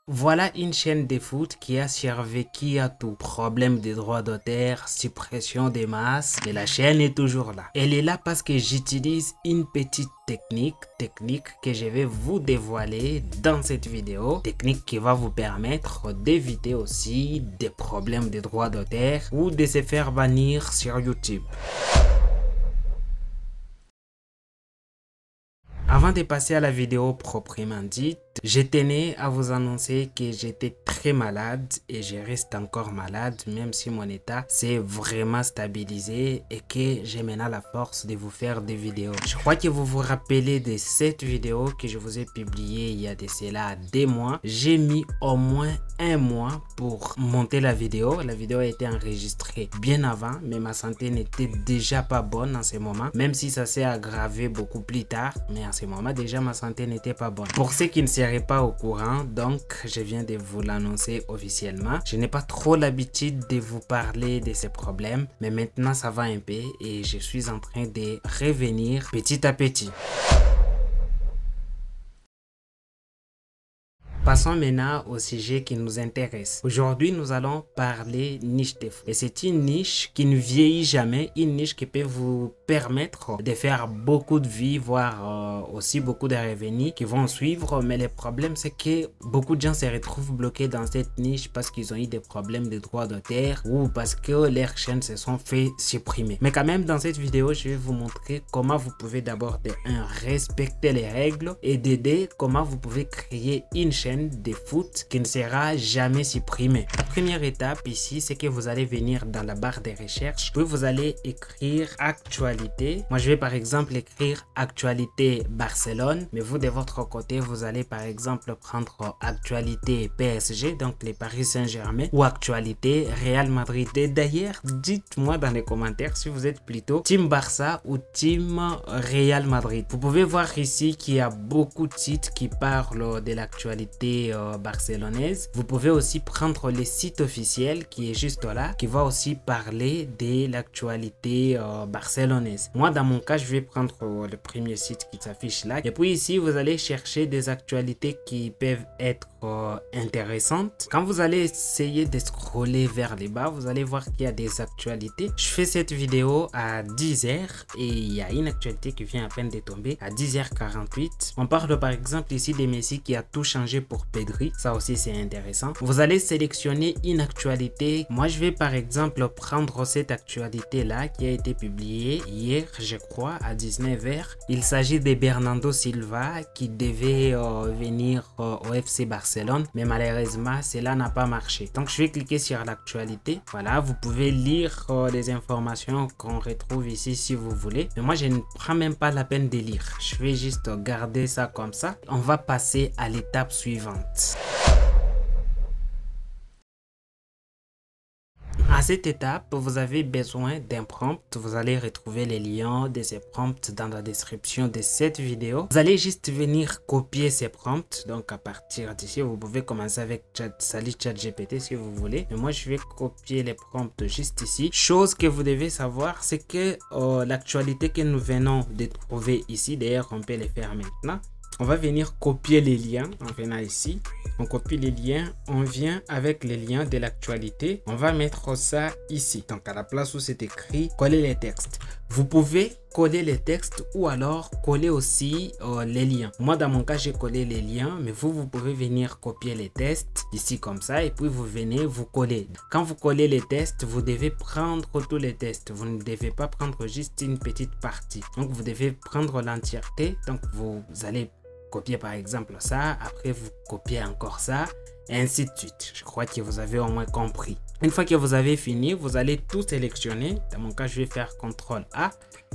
Voilà une chaîne de foot qui a survécu à tout. Problème des droits d'auteur, suppression des masses, mais la chaîne est toujours là. Elle est là parce que j'utilise une petite technique que je vais vous dévoiler dans cette vidéo. Technique qui va vous permettre d'éviter aussi des problèmes de droits d'auteur ou de se faire bannir sur YouTube. Avant de passer à la vidéo proprement dite, je tenais à vous annoncer que j'étais très malade et je reste encore malade même si mon état s'est vraiment stabilisé et que j'ai maintenant la force de vous faire des vidéos. Je crois que vous vous rappelez de cette vidéo que je vous ai publiée il y a de cela 2 mois. J'ai mis au moins 1 mois pour monter la vidéo. La vidéo a été enregistrée bien avant, mais ma santé n'était déjà pas bonne en ce moment, même si ça s'est aggravé beaucoup plus tard. Mais en ce moment, déjà, ma santé n'était pas bonne. Pour ceux qui ne seraient pas au courant, donc, je viens de vous l'annoncer officiellement. Je n'ai pas trop l'habitude de vous parler de ces problèmes, mais maintenant, ça va un peu et je suis en train de revenir petit à petit. Passons maintenant au sujet qui nous intéresse. Aujourd'hui, nous allons parler niche de foot. Et c'est une niche qui ne vieillit jamais, une niche qui peut vous permettre de faire beaucoup de vues, voire aussi beaucoup de revenus qui vont suivre. Mais le problème, c'est que beaucoup de gens se retrouvent bloqués dans cette niche parce qu'ils ont eu des problèmes de droits d'auteur ou parce que leurs chaînes se sont fait supprimer. Mais quand même, dans cette vidéo, je vais vous montrer comment vous pouvez d'abord respecter les règles et d'aider comment vous pouvez créer une chaîne de foot qui ne sera jamais supprimée. La première étape ici, c'est que vous allez venir dans la barre de recherche, puis vous allez écrire actualité. Moi, je vais par exemple écrire actualité Barcelone, mais vous de votre côté, vous allez par exemple prendre actualité PSG, donc les Paris Saint-Germain, ou actualité Real Madrid. Et d'ailleurs, dites-moi dans les commentaires si vous êtes plutôt Team Barça ou Team Real Madrid. Vous pouvez voir ici qu'il y a beaucoup de sites qui parlent de l'actualité barcelonaise. Vous pouvez aussi prendre le site officiel qui est juste là, qui va aussi parler de l'actualité barcelonaise. Moi, dans mon cas, je vais prendre le premier site qui s'affiche là. Et puis ici, vous allez chercher des actualités qui peuvent être intéressantes. Quand vous allez essayer de scroller vers les bas, vous allez voir qu'il y a des actualités. Je fais cette vidéo à 10h et il y a une actualité qui vient à peine de tomber à 10h48. On parle par exemple ici de Messi qui a tout changé pour Pedri. Ça aussi c'est intéressant. Vous allez sélectionner une actualité. Moi je vais par exemple prendre cette actualité là qui a été publiée hier je crois à 19h. Il s'agit de Bernardo Silva qui devait venir au FC Barcelone, mais malheureusement cela n'a pas marché. Donc je vais cliquer sur l'actualité. Voilà, vous pouvez lire les informations qu'on retrouve ici si vous voulez, mais moi je ne prends même pas la peine de lire. Je vais juste garder ça comme ça. On va passer à l'étape suivante. À cette étape, vous avez besoin d'un prompt. Vous allez retrouver les liens de ces prompts dans la description de cette vidéo. Vous allez juste venir copier ces prompts. Donc à partir d'ici, vous pouvez commencer avec Salut ChatGPT si vous voulez. Mais moi, je vais copier les prompts juste ici. Chose que vous devez savoir, c'est que l'actualité que nous venons de trouver ici, d'ailleurs, on peut les faire maintenant. On va venir copier les liens en venant ici. On copie les liens, on vient avec les liens de l'actualité. On va mettre ça ici. Donc à la place où c'est écrit, coller les textes. Vous pouvez coller les textes ou alors coller aussi les liens. Moi dans mon cas, j'ai collé les liens, mais vous pouvez venir copier les tests ici comme ça et puis vous venez vous coller. Quand vous collez les tests, vous devez prendre tous les tests. Vous ne devez pas prendre juste une petite partie. Donc vous devez prendre l'entièreté. Donc vous allez copier par exemple ça, après vous copiez encore ça, et ainsi de suite. Je crois que vous avez au moins compris. Une fois que vous avez fini, vous allez tout sélectionner. Dans mon cas, je vais faire CTRL A,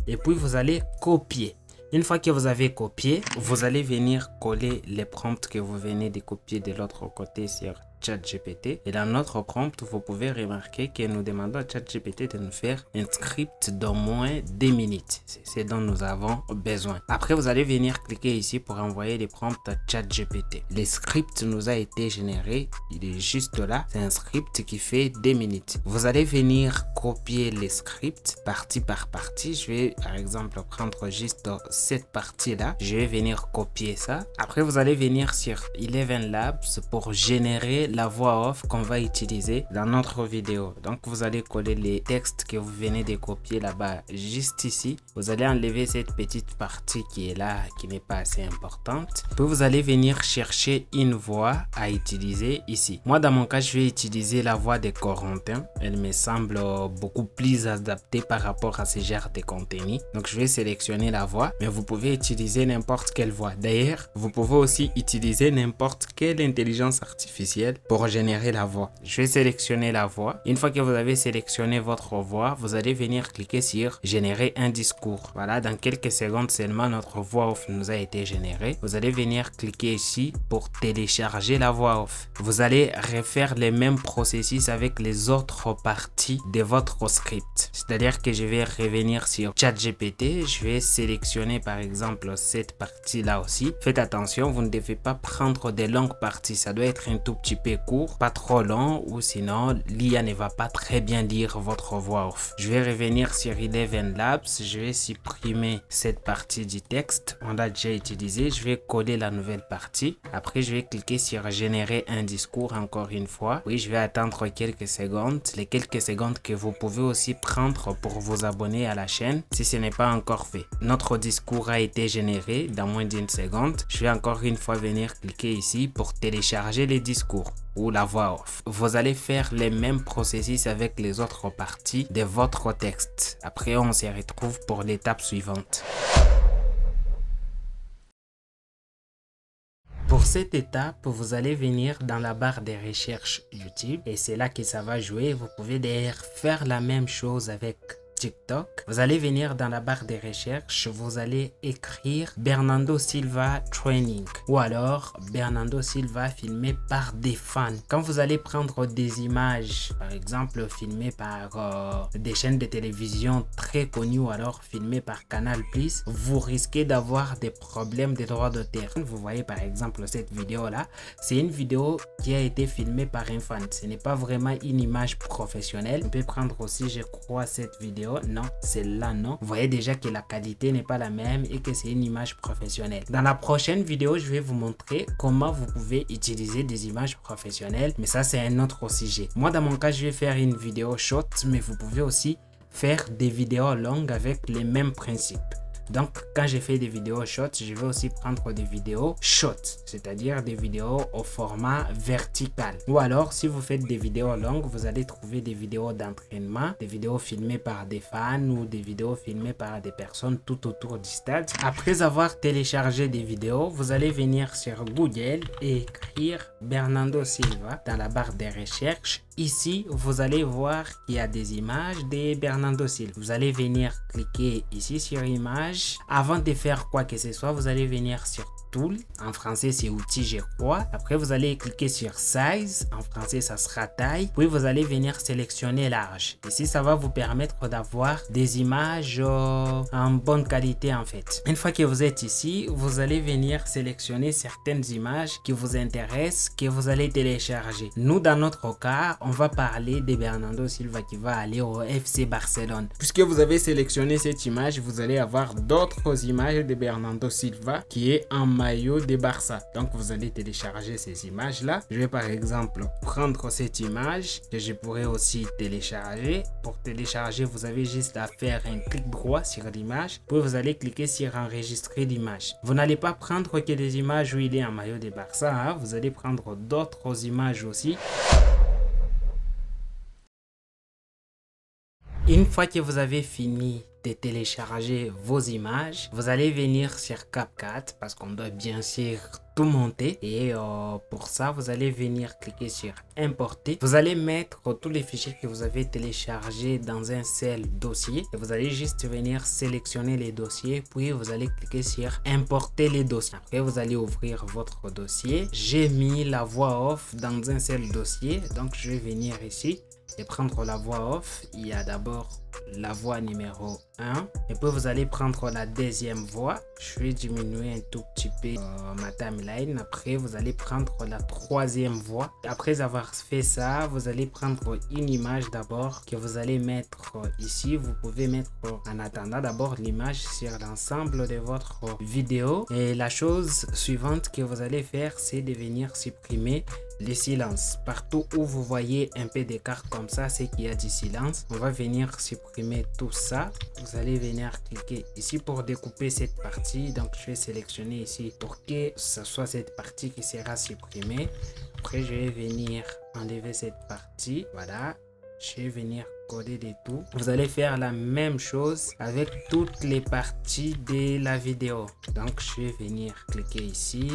et puis vous allez copier. Une fois que vous avez copié, vous allez venir coller les prompts que vous venez de copier de l'autre côté sur ChatGPT. Et dans notre prompt, vous pouvez remarquer que nous demandons à ChatGPT de nous faire un script d'au moins 2 minutes. C'est ce dont nous avons besoin. Après, vous allez venir cliquer ici pour envoyer les prompts à ChatGPT. Le script nous a été généré. Il est juste là. C'est un script qui fait 2 minutes. Vous allez venir copier les scripts partie par partie. Je vais par exemple prendre juste cette partie-là. Je vais venir copier ça. Après, vous allez venir sur Eleven Labs pour générer la voix off qu'on va utiliser dans notre vidéo. Donc, vous allez coller les textes que vous venez de copier là-bas juste ici. Vous allez enlever cette petite partie qui est là, qui n'est pas assez importante. Puis, vous allez venir chercher une voix à utiliser ici. Moi, dans mon cas, je vais utiliser la voix de Corentin. Elle me semble beaucoup plus adaptée par rapport à ce genre de contenu. Donc, je vais sélectionner la voix, mais vous pouvez utiliser n'importe quelle voix. D'ailleurs, vous pouvez aussi utiliser n'importe quelle intelligence artificielle pour générer la voix. Je vais sélectionner la voix. Une fois que vous avez sélectionné votre voix, vous allez venir cliquer sur générer un discours. Voilà, dans quelques secondes seulement, notre voix off nous a été générée. Vous allez venir cliquer ici pour télécharger la voix off. Vous allez refaire les mêmes processus avec les autres parties de votre script. C'est-à-dire que je vais revenir sur ChatGPT. Je vais sélectionner par exemple cette partie-là aussi. Faites attention, vous ne devez pas prendre des longues parties. Ça doit être un tout petit peu court, pas trop long, ou sinon l'IA ne va pas très bien lire votre voix off. Je vais revenir sur Eleven Labs. Je vais supprimer cette partie du texte. On l'a déjà utilisé. Je vais coller la nouvelle partie. Après, je vais cliquer sur générer un discours encore une fois. Oui, je vais attendre quelques secondes. Les quelques secondes que vous pouvez aussi prendre pour vous abonner à la chaîne si ce n'est pas encore fait. Notre discours a été généré dans moins d'une seconde. Je vais encore une fois venir cliquer ici pour télécharger les discours ou la voix off. Vous allez faire les mêmes processus avec les autres parties de votre texte. Après, on se retrouve pour l'étape suivante. Pour cette étape, vous allez venir dans la barre de recherche YouTube et c'est là que ça va jouer. Vous pouvez d'ailleurs faire la même chose avec TikTok. Vous allez venir dans la barre de recherche, vous allez écrire Bernardo Silva Training ou alors Bernardo Silva filmé par des fans. Quand vous allez prendre des images, par exemple filmées par des chaînes de télévision très connues ou alors filmées par Canal+, vous risquez d'avoir des problèmes de droits d'auteur. Vous voyez par exemple cette vidéo là, c'est une vidéo qui a été filmée par un fan. Ce n'est pas vraiment une image professionnelle. On peut prendre aussi, je crois, cette vidéo. Non, celle-là non. Vous voyez déjà que la qualité n'est pas la même et que c'est une image professionnelle. Dans la prochaine vidéo, je vais vous montrer comment vous pouvez utiliser des images professionnelles, mais ça c'est un autre sujet. Moi dans mon cas, je vais faire une vidéo short, mais vous pouvez aussi faire des vidéos longues avec les mêmes principes. Donc, quand je fais des vidéos short, je vais aussi prendre des vidéos short, c'est-à-dire des vidéos au format vertical. Ou alors, si vous faites des vidéos longues, vous allez trouver des vidéos d'entraînement, des vidéos filmées par des fans ou des vidéos filmées par des personnes tout autour du stade. Après avoir téléchargé des vidéos, vous allez venir sur Google et écrire Bernardo Silva dans la barre de recherche. Ici, vous allez voir qu'il y a des images de Bernardo Silva. Vous allez venir cliquer ici sur Images. Avant de faire quoi que ce soit, vous allez venir sur Tool. En français, c'est Outils, je crois. Après, vous allez cliquer sur Size. En français, ça sera Taille. Puis, vous allez venir sélectionner Large. Ici, ça va vous permettre d'avoir des images en bonne qualité, en fait. Une fois que vous êtes ici, vous allez venir sélectionner certaines images qui vous intéressent, que vous allez télécharger. Nous, dans notre cas, on va parler de Bernardo Silva qui va aller au FC Barcelone. Puisque vous avez sélectionné cette image, vous allez avoir d'autres images de Bernardo Silva qui est en maillot de Barça. Donc, vous allez télécharger ces images-là. Je vais par exemple prendre cette image que je pourrais aussi télécharger. Pour télécharger, vous avez juste à faire un clic droit sur l'image. Puis, vous allez cliquer sur enregistrer l'image. Vous n'allez pas prendre que des images où il est en maillot de Barça. Hein. Vous allez prendre d'autres images aussi. Une fois que vous avez fini de télécharger vos images, vous allez venir sur CapCut parce qu'on doit bien sûr tout monter et pour ça vous allez venir cliquer sur importer. Vous allez mettre tous les fichiers que vous avez téléchargés dans un seul dossier et vous allez juste venir sélectionner les dossiers, puis vous allez cliquer sur importer les dossiers. Après vous allez ouvrir votre dossier. J'ai mis la voix off dans un seul dossier, donc je vais venir ici et prendre la voix off. Il y a d'abord la voix numéro 1 et puis vous allez prendre la deuxième voix. Je vais diminuer un tout petit peu ma timeline. Après vous allez prendre la troisième voix. Après avoir fait ça, vous allez prendre une image d'abord que vous allez mettre ici. Vous pouvez mettre en attendant d'abord l'image sur l'ensemble de votre vidéo. Et la chose suivante que vous allez faire, c'est de venir supprimer les silences. Partout où vous voyez un peu d'écart comme ça, c'est qu'il y a du silence. On va venir supprimer tout ça. Vous allez venir cliquer ici pour découper cette partie. Donc je vais sélectionner ici pour que ce soit cette partie qui sera supprimée. Après je vais venir enlever cette partie. Voilà. Je vais venir coder des tout. Vous allez faire la même chose avec toutes les parties de la vidéo. Donc je vais venir cliquer ici.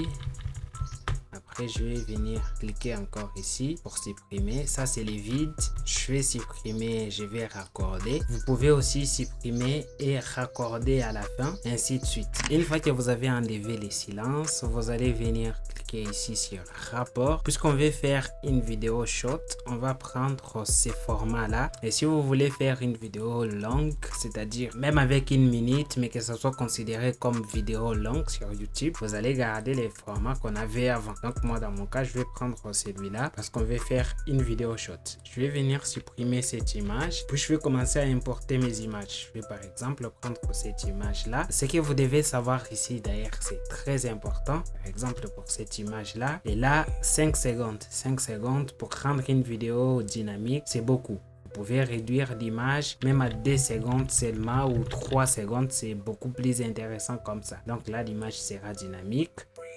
Après, je vais venir cliquer encore ici pour supprimer. Ça, c'est les vides. Je vais supprimer, je vais raccorder. Vous pouvez aussi supprimer et raccorder à la fin, ainsi de suite. Une fois que vous avez enlevé les silences, vous allez venir cliquer ici sur rapport. Puisqu'on veut faire une vidéo short, on va prendre ces formats-là. Et si vous voulez faire une vidéo longue, c'est-à-dire même avec 1 minute, mais que ça soit considéré comme vidéo longue sur YouTube, vous allez garder les formats qu'on avait avant. Donc moi dans mon cas je vais prendre celui-là parce qu'on veut faire une vidéo short. Je vais venir supprimer cette image, puis je vais commencer à importer mes images. Je vais par exemple prendre cette image là. Ce que vous devez savoir ici d'ailleurs, c'est très important. Par exemple pour cette image là, et là 5 secondes. 5 secondes pour rendre une vidéo dynamique, c'est beaucoup. Vous pouvez réduire l'image même à 2 secondes seulement ou 3 secondes, c'est beaucoup plus intéressant comme ça. Donc là l'image sera dynamique.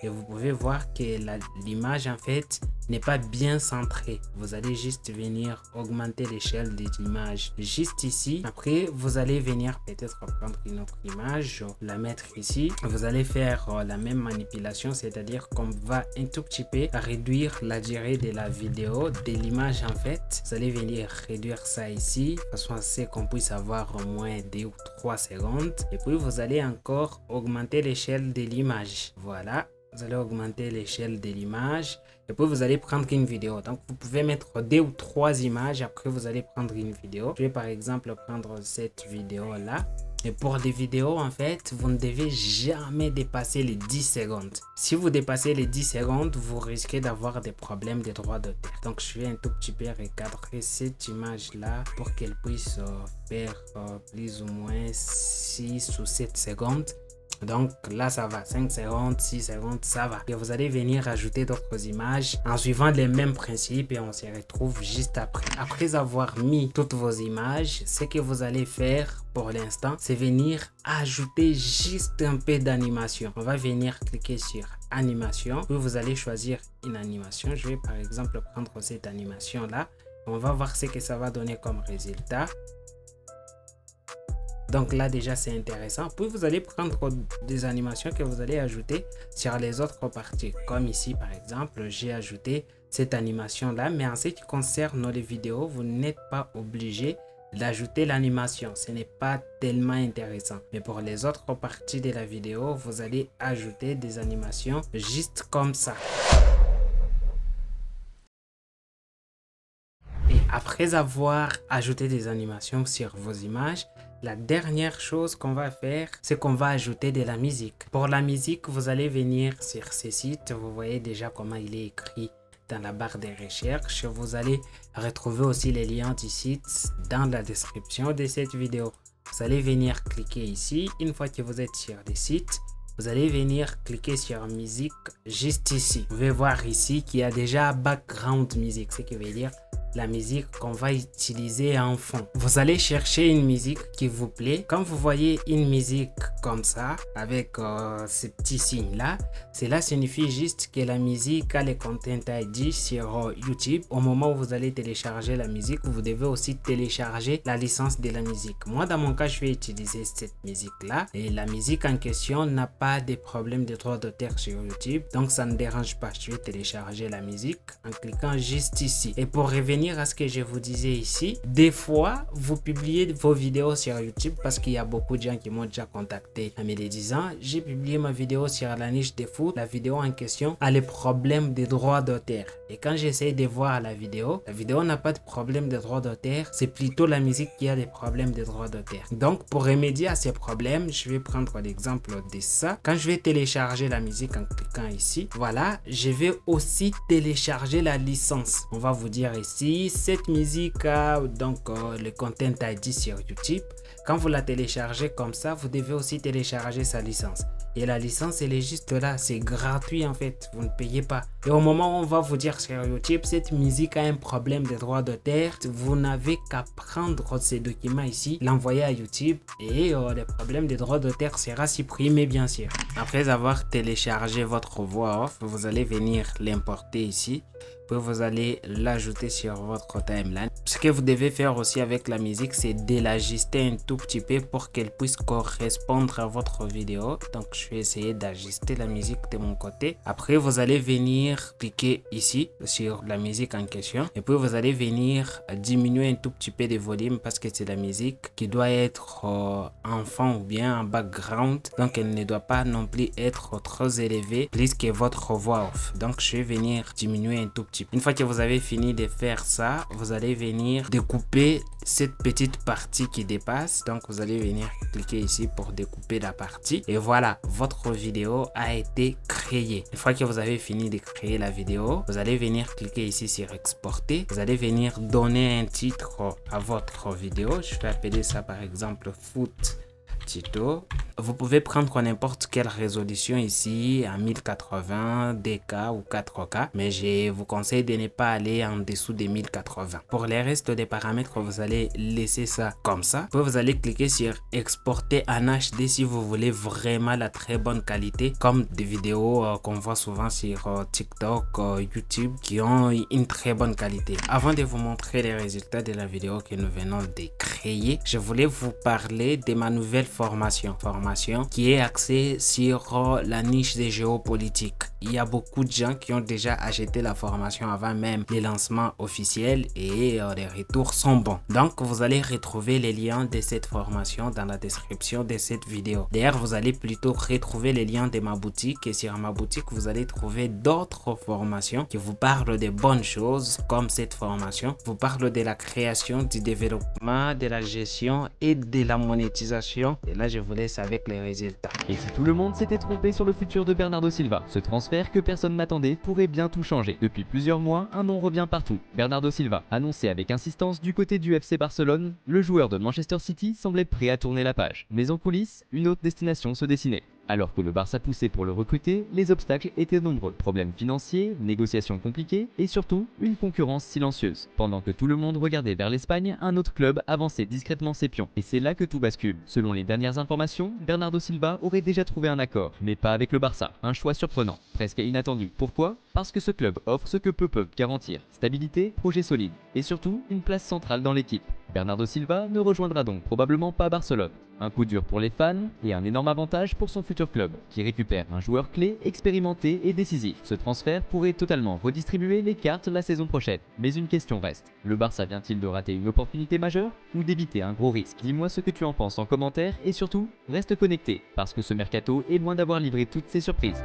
Et vous pouvez voir que l'image en fait n'est pas bien centrée. Vous allez juste venir augmenter l'échelle de l'image juste ici. Après vous allez venir peut-être prendre une autre image, la mettre ici. Vous allez faire la même manipulation, c'est-à-dire qu'on va un tout petit peu réduire la durée de la vidéo, de l'image en fait. Vous allez venir réduire ça ici de façon à ce qu'on puisse avoir au moins 2 ou 3 secondes. Et puis vous allez encore augmenter l'échelle de l'image. Voilà. Vous allez augmenter l'échelle de l'image et puis vous allez prendre une vidéo. Donc vous pouvez mettre 2 ou 3 images. Après vous allez prendre une vidéo. Je vais par exemple prendre cette vidéo là. Et pour les vidéos en fait, vous ne devez jamais dépasser les 10 secondes. Si vous dépassez les 10 secondes, vous risquez d'avoir des problèmes de droits d'auteur. Donc je vais un tout petit peu recadrer cette image là pour qu'elle puisse faire plus ou moins 6 ou 7 secondes. Donc là ça va, 5 secondes, 6 secondes, ça va. Et vous allez venir ajouter d'autres images en suivant les mêmes principes et on se retrouve juste après. Après avoir mis toutes vos images, ce que vous allez faire pour l'instant, c'est venir ajouter juste un peu d'animation. On va venir cliquer sur animation, puis vous allez choisir une animation. Je vais par exemple prendre cette animation là. On va voir ce que ça va donner comme résultat. Donc là déjà c'est intéressant. Puis vous allez prendre des animations que vous allez ajouter sur les autres parties. Comme ici par exemple, j'ai ajouté cette animation là. Mais en ce qui concerne les vidéos, vous n'êtes pas obligé d'ajouter l'animation. Ce n'est pas tellement intéressant. Mais pour les autres parties de la vidéo, vous allez ajouter des animations juste comme ça. Et après avoir ajouté des animations sur vos images, la dernière chose qu'on va faire, c'est qu'on va ajouter de la musique. Pour la musique, vous allez venir sur ce site. Vous voyez déjà comment il est écrit dans la barre de recherche. Vous allez retrouver aussi les liens du site dans la description de cette vidéo. Vous allez venir cliquer ici. Une fois que vous êtes sur le site, vous allez venir cliquer sur musique juste ici. Vous pouvez voir ici qu'il y a déjà background music, ce qui veut dire la musique qu'on va utiliser en fond. Vous allez chercher une musique qui vous plaît. Quand vous voyez une musique comme ça, avec ces petits signes-là, cela signifie juste que la musique a les Content ID sur YouTube. Au moment où vous allez télécharger la musique, vous devez aussi télécharger la licence de la musique. Moi, dans mon cas, je vais utiliser cette musique-là. Et la musique en question n'a pas de problème de droit d'auteur sur YouTube. Donc, ça ne dérange pas. Je vais télécharger la musique en cliquant juste ici. Et pour revenir à ce que je vous disais ici, des fois, vous publiez vos vidéos sur YouTube parce qu'il y a beaucoup de gens qui m'ont déjà contacté en me disant, j'ai publié ma vidéo sur la niche de foot. La vidéo en question a les problèmes de droit d'auteur. Et quand j'essaie de voir la vidéo n'a pas de problème de droit d'auteur. C'est plutôt la musique qui a des problèmes de droit d'auteur. Donc, pour remédier à ces problèmes, je vais prendre l'exemple de ça. Quand je vais télécharger la musique en cliquant ici, voilà, je vais aussi télécharger la licence. On va vous dire ici, cette musique a donc le Content ID sur YouTube. Quand vous la téléchargez comme ça, vous devez aussi télécharger sa licence. Et la licence, elle est juste là. C'est gratuit en fait. Vous ne payez pas. Et au moment où on va vous dire sur YouTube, cette musique a un problème de droit d'auteur, vous n'avez qu'à prendre ces documents ici, l'envoyer à YouTube et le problème de droit d'auteur sera supprimé bien sûr. Après avoir téléchargé votre voix off, vous allez venir l'importer ici. Puis vous allez l'ajouter sur votre timeline. Ce que vous devez faire aussi avec la musique, c'est de l'ajuster un tout petit peu pour qu'elle puisse correspondre à votre vidéo. Donc, je vais essayer d'ajuster la musique de mon côté. Après, vous allez venir cliquer ici sur la musique en question. Et puis, vous allez venir diminuer un tout petit peu de volume parce que c'est la musique qui doit être en fond ou bien en background. Donc, elle ne doit pas non plus être trop élevée plus que votre voix off. Donc, je vais venir diminuer un tout petit peu. Une fois que vous avez fini de faire ça, vous allez venir découper cette petite partie qui dépasse. Donc, vous allez venir cliquer ici pour découper la partie. Et voilà, votre vidéo a été créée. Une fois que vous avez fini de créer la vidéo, vous allez venir cliquer ici sur exporter. Vous allez venir donner un titre à votre vidéo. Je vais appeler ça par exemple foot tuto. Vous pouvez prendre n'importe quelle résolution ici en 1080, DK ou 4K, mais je vous conseille de ne pas aller en dessous des 1080. Pour les restes des paramètres, vous allez laisser ça comme ça. Puis vous allez cliquer sur exporter en HD si vous voulez vraiment la très bonne qualité, comme des vidéos qu'on voit souvent sur TikTok, YouTube, qui ont une très bonne qualité. Avant de vous montrer les résultats de la vidéo que nous venons de créer, je voulais vous parler de ma nouvelle formation qui est axée sur la niche des géopolitiques. Il y a beaucoup de gens qui ont déjà acheté la formation avant même le lancement officiel et les retours sont bons. Donc, vous allez retrouver les liens de cette formation dans la description de cette vidéo. D'ailleurs, vous allez plutôt retrouver les liens de ma boutique et sur ma boutique, vous allez trouver d'autres formations qui vous parlent de bonnes choses comme cette formation. Vous parle de la création, du développement, de la gestion et de la monétisation. Et là, je vous laisse avec les résultats. Et si tout le monde s'était trompé sur le futur de Bernardo Silva, ce transfert que personne n'attendait pourrait bien tout changer. Depuis plusieurs mois, un nom revient partout. Bernardo Silva, annoncé avec insistance du côté du FC Barcelone, le joueur de Manchester City semblait prêt à tourner la page. Mais en coulisses, une autre destination se dessinait. Alors que le Barça poussait pour le recruter, les obstacles étaient nombreux. Problèmes financiers, négociations compliquées et surtout une concurrence silencieuse. Pendant que tout le monde regardait vers l'Espagne, un autre club avançait discrètement ses pions. Et c'est là que tout bascule. Selon les dernières informations, Bernardo Silva aurait déjà trouvé un accord, mais pas avec le Barça. Un choix surprenant, presque inattendu. Pourquoi ? Parce que ce club offre ce que peu peuvent garantir. Stabilité, projet solide et surtout une place centrale dans l'équipe. Bernardo Silva ne rejoindra donc probablement pas Barcelone. Un coup dur pour les fans et un énorme avantage pour son futur club, qui récupère un joueur clé, expérimenté et décisif. Ce transfert pourrait totalement redistribuer les cartes la saison prochaine. Mais une question reste, le Barça vient-il de rater une opportunité majeure ou d'éviter un gros risque? Dis-moi ce que tu en penses en commentaire et surtout, reste connecté, parce que ce mercato est loin d'avoir livré toutes ses surprises.